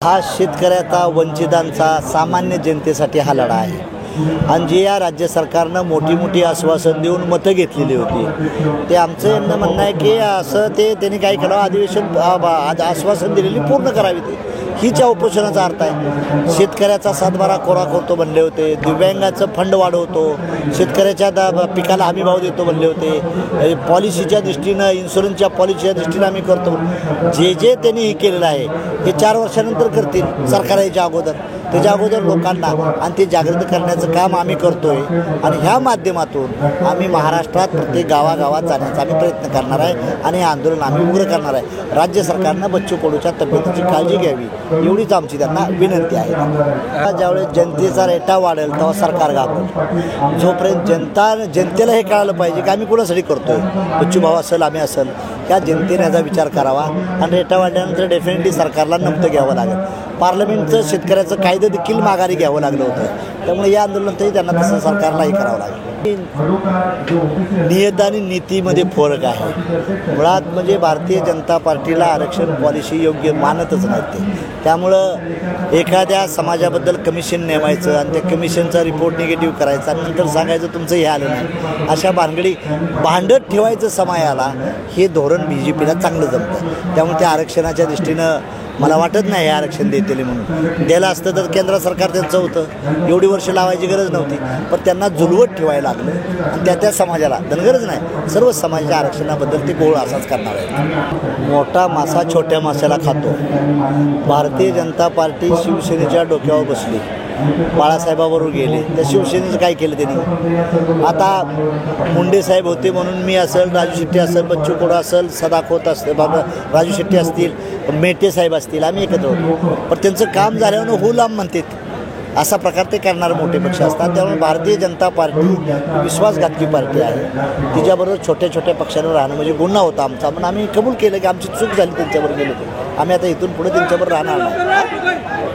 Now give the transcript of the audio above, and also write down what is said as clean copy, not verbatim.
हा शेतकऱ्याचा, वंचितांचा, सामान्य जनतेसाठी हा लढा आहे आणि जे या राज्य सरकारनं मोठी मोठी आश्वासन देऊन मतं घेतलेली होती ते आमचं यांना म्हणणं आहे की असं त्यांनी काय करावं, अधिवेशन आश्वासन दिलेली पूर्ण करावी ती हीच या उपोषणाचा अर्थ आहे। शेतकऱ्याचा सातबारा कोरा करतो म्हणले होते, दिव्यांगाचं फंड वाढवतो, शेतकऱ्याच्या पिकाला हमीभाव देतो म्हणले होते, पॉलिसीच्या दृष्टीनं, इन्शुरन्सच्या पॉलिसीच्या दृष्टीनं आम्ही करतो। जे त्यांनी हे केलेलं आहे हे 4 वर्षानंतर करतील सरकार याच्या अगोदर, त्याच्या अगोदर लोकांना आणि ते जागृत करण्याचं काम आम्ही करतोय आणि ह्या माध्यमातून आम्ही महाराष्ट्रात प्रत्येक गावागावात जाण्याचा आम्ही प्रयत्न करणार आहे आणि हे आंदोलन आम्ही उग्र करणार आहे। राज्य सरकारनं बच्चू कडूच्या तब्येतीची काळजी घ्यावी एवढीच आमची त्यांना विनंती आहे। ज्यावेळेस जनतेचा रेटा वाढेल तेव्हा सरकार घाबरेल। जोपर्यंत जनतेला हे कळालं पाहिजे की आम्ही कुणासाठी करतोय, बच्चू भाऊ असेल आम्ही असेल, या जनतेने याचा विचार करावा आणि रेटा वाढल्यानंतर डेफिनेटली सरकारला नमतं घ्यावं लागेल। पार्लमेंटचं शेतकऱ्याचं कायदं देखील माघारी घ्यावं लागलं होतं, त्यामुळे या आंदोलनातही त्यांना तसं सरकारलाही करावं लागेल। नियत आणि नीतीमध्ये फरक आहे। मुळात म्हणजे भारतीय जनता पार्टीला आरक्षण पॉलिसी योग्य मानतच नाही ते, त्यामुळं एखाद्या समाजाबद्दल कमिशन नेमायचं आणि त्या कमिशनचा रिपोर्ट निगेटिव्ह करायचा आणि नंतर सांगायचं तुमचं हे आलं नाही, अशा भानगडी भांडत ठेवायचं समायाला हे धोरण BJPला चांगलं जमतं। त्यामुळे त्या आरक्षणाच्या दृष्टीनं मला वाटत नाही हे आरक्षण देतील म्हणून। द्यायला असतं तर केंद्र सरकार त्यांचं होतं, एवढी वर्ष लावायची गरज नव्हती, पण त्यांना जुलवत ठेवायला लागलं आणि त्या समाजाला धनगरज नाही, सर्व समाजाच्या आरक्षणाबद्दल ते गोळ असाच करणार आहे। मोठा मासा छोट्या माशाला खातो। भारतीय जनता पार्टी शिवसेनेच्या डोक्यावर बसली, बाळासाहेबाबरोबर गेले, त्या शिवसेनेचं काय केलं त्यांनी? आता मुंडे साहेब होते म्हणून मी असेल, राजू शेट्टी असेल, बच्चू कडू असेल, सदाखोत असते, राजू शेट्टी असतील, मेटे साहेब असतील, आम्ही एकत्र होतो, पण त्यांचं काम झाल्यावर हो लांब म्हणतात, असा प्रकार ते करणारे मोठे पक्ष असतात। त्यामुळे भारतीय जनता पार्टी विश्वासघातकी पार्टी आहे, तिच्याबरोबर छोट्या छोट्या पक्षांवर राहणं म्हणजे गुन्हा होता आमचा, पण आम्ही कबूल केलं की आमची चूक झाली, त्यांच्याबरोबर गेलो, आम्ही आता इथून पुढे त्यांच्याबरोबर राहणार नाही।